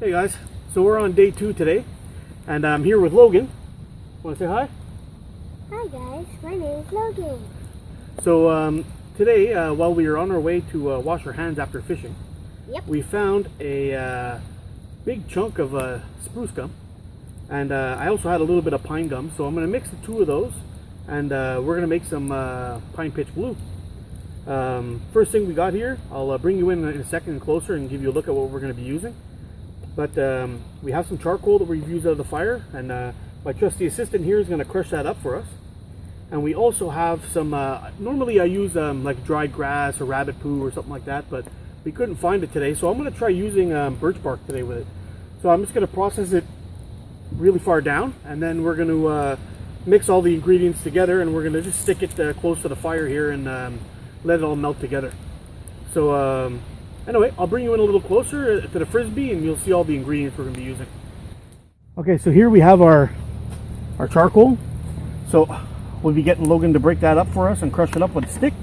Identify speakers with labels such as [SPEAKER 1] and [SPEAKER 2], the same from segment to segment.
[SPEAKER 1] Hey guys, so we're on day 2 today, and I'm here with Logan. Want to say hi?
[SPEAKER 2] Hi guys, my name is Logan.
[SPEAKER 1] So today, while we were on our way to wash our hands after fishing, we found a big chunk of spruce gum, and I also had a little bit of pine gum, so I'm going to mix the two of those, and we're going to make some pine pitch glue. First thing we got here, I'll bring you in a second closer and give you a look at what we're going to be using. But we have some charcoal that we've used out of the fire, and my trusty assistant here is going to crush that up for us. And we also have some, normally I use like dried grass or rabbit poo or something like that, but we couldn't find it today, so I'm going to try using birch bark today with it. So I'm just going to process it really far down, and then we're going to mix all the ingredients together, and we're going to just stick it close to the fire here and let it all melt together. So anyway, I'll bring you in a little closer to the frisbee and you'll see all the ingredients we're going to be using. Okay, so here we have our charcoal. So we'll be getting Logan to break that up for us and crush it up with a stick.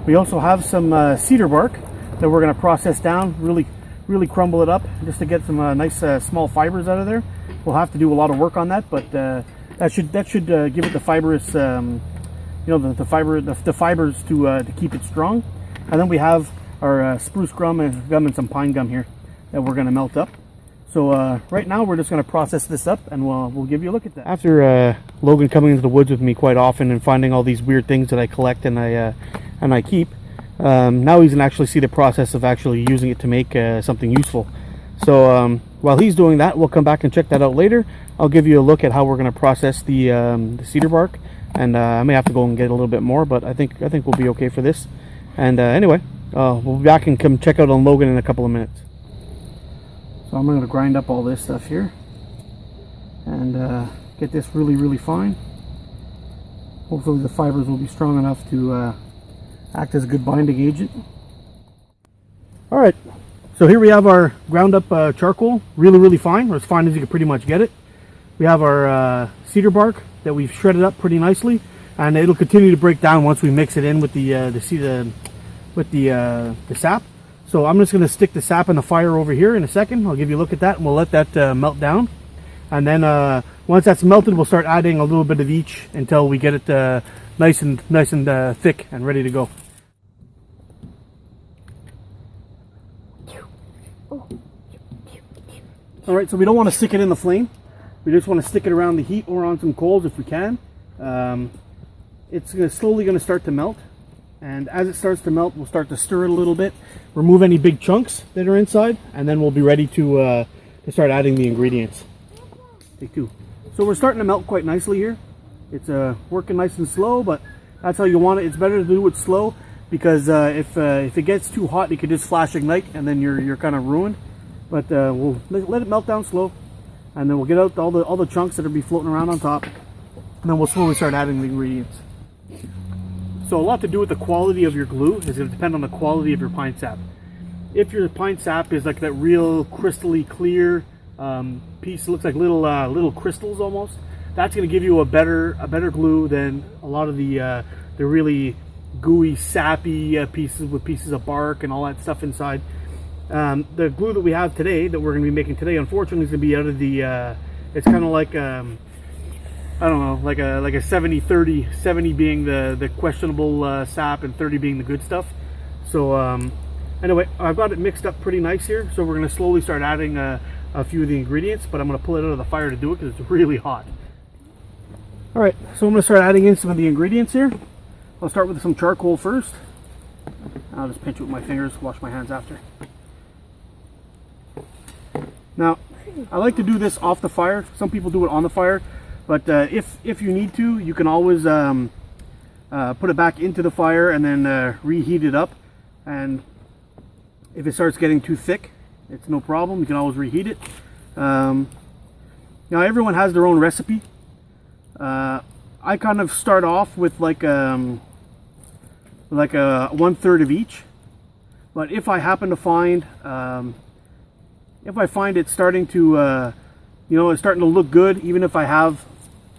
[SPEAKER 1] We also have some cedar bark that we're going to process down, really crumble it up just to get some nice small fibers out of there. We'll have to do a lot of work on that, but that should give it the fibrous, the fibers to keep it strong. And then we have our spruce gum and some pine gum here that we're going to melt up. So right now we're just going to process this up, and we'll give you a look at that. After Logan coming into the woods with me quite often and finding all these weird things that I collect and I keep, now he's going to actually see the process of actually using it to make something useful. So while he's doing that, we'll come back and check that out later. I'll give you a look at how we're going to process the cedar bark, and I may have to go and get a little bit more, but I think we'll be okay for this. And anyway, we'll be back and come check out on Logan in a couple of minutes. So I'm going to grind up all this stuff here and get this really fine. Hopefully the fibers will be strong enough to act as a good binding agent. Alright, so here we have our ground up charcoal, really fine, or as fine as you can pretty much get it. We have our cedar bark that we've shredded up pretty nicely, and it'll continue to break down once we mix it in with the sap. So I'm just going to stick the sap in the fire over here in a second. I'll give you a look at that, and we'll let that melt down. And then once that's melted, we'll start adding a little bit of each until we get it nice and thick and ready to go. All right, so we don't want to stick it in the flame. We just want to stick it around the heat or on some coals if we can. It's slowly going to start to melt. And as it starts to melt, we'll start to stir it a little bit, remove any big chunks that are inside, and then we'll be ready to start adding the ingredients. Take 2. So we're starting to melt quite nicely here. It's working nice and slow, but that's how you want it. It's better to do it slow, because if it gets too hot, it could just flash ignite, and then you're kind of ruined. But we'll let it melt down slow, and then we'll get out all the chunks that will be floating around on top, and then we'll slowly start adding the ingredients. So a lot to do with the quality of your glue is going to depend on the quality of your pine sap. If your pine sap is like that real crystally clear piece, looks like little crystals almost, that's going to give you a better glue than a lot of the really gooey, sappy pieces with pieces of bark and all that stuff inside. The glue that we have today, that we're going to be making today, unfortunately is going to be out of the, it's kind of like, I don't know, like a 70-30, 70 being the questionable sap and 30 being the good stuff. So anyway, I've got it mixed up pretty nice here, so we're going to slowly start adding a few of the ingredients, but I'm going to pull it out of the fire to do it because it's really hot. Alright, so I'm going to start adding in some of the ingredients here. I'll start with some charcoal first. I'll just pinch it with my fingers, wash my hands after. Now, I like to do this off the fire. Some people do it on the fire. But if you need to, you can always put it back into the fire and then reheat it up. And if it starts getting too thick, it's no problem. You can always reheat it. Now everyone has their own recipe. I kind of start off with like a 1/3 of each. But if I happen to find, it's starting to, it's starting to look good, even if I have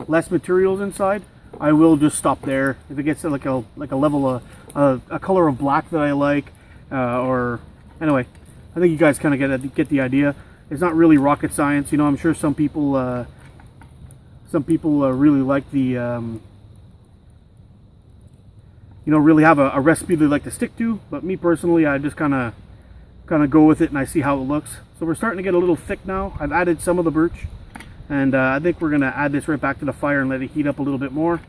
[SPEAKER 1] less materials inside, I will just stop there. If it gets to like a level of a color of black that I like, or anyway, I think you guys kind of get the idea. It's not really rocket science. You know, I'm sure some people really like the you know, really have a recipe they like to stick to. But me personally, I just kind of go with it and I see how it looks. So we're starting to get a little thick now. I've added some of the birch, and I think we're gonna add this right back to the fire and let it heat up a little bit more.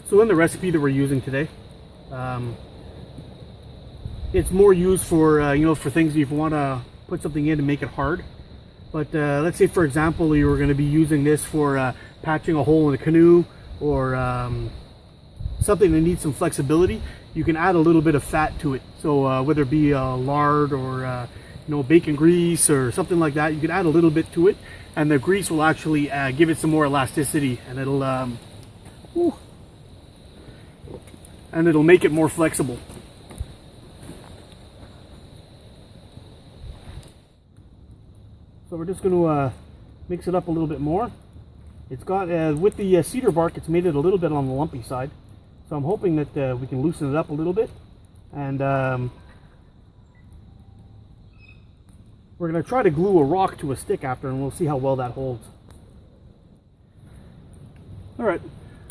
[SPEAKER 1] So in the recipe that we're using today, it's more used for you know, for things if you want to put something in to make it hard. But let's say, for example, you were going to be using this for patching a hole in a canoe, or something that needs some flexibility. You can add a little bit of fat to it. So whether it be lard or you know, bacon grease or something like that, you can add a little bit to it, and the grease will actually give it some more elasticity, and it'll make it more flexible. So we're just going to mix it up a little bit more. It's got, with the cedar bark, it's made it a little bit on the lumpy side. So I'm hoping that we can loosen it up a little bit. And we're going to try to glue a rock to a stick after, and we'll see how well that holds. Alright,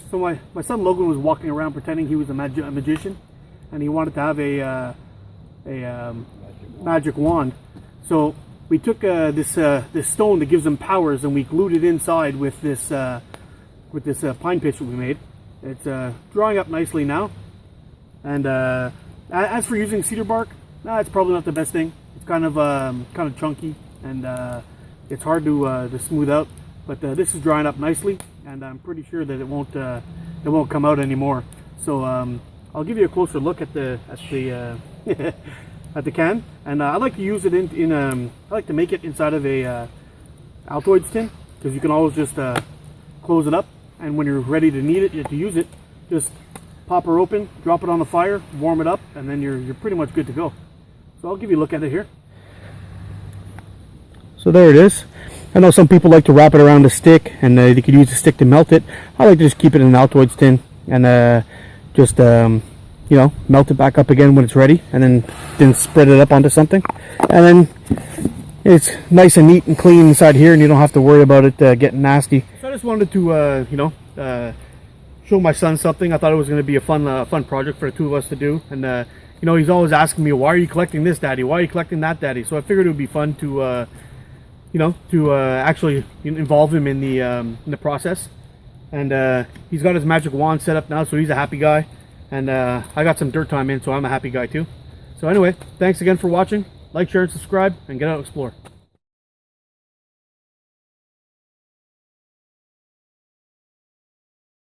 [SPEAKER 1] so my son Logan was walking around pretending he was a magician, and he wanted to have a magic wand. So we took this stone that gives them powers, and we glued it inside with this pine pitch that we made. It's drying up nicely now. And as for using cedar bark, it's probably not the best thing. It's kind of chunky, and it's hard to smooth out. But this is drying up nicely, and I'm pretty sure that it won't come out anymore. So I'll give you a closer look at the at the can, and I like to use it I like to make it inside of a Altoids tin, because you can always just close it up, and when you're ready to use it, just pop her open, drop it on the fire, warm it up, and then you're pretty much good to go. So I'll give you a look at it here. So there it is. I know some people like to wrap it around a stick, and they could use a stick to melt it. I like to just keep it in an Altoids tin, and just you know, melt it back up again when it's ready, and then spread it up onto something, and then it's nice and neat and clean inside here, and you don't have to worry about it getting nasty. So I just wanted to you know, show my son something. I thought it was going to be a fun project for the two of us to do, and you know, he's always asking me, why are you collecting this, Daddy? Why are you collecting that, Daddy? So I figured it would be fun to you know, to actually involve him in the process. And he's got his magic wand set up now, so he's a happy guy. And I got some dirt time in, so I'm a happy guy too. So anyway, thanks again for watching. Like, share, and subscribe, and get out and explore.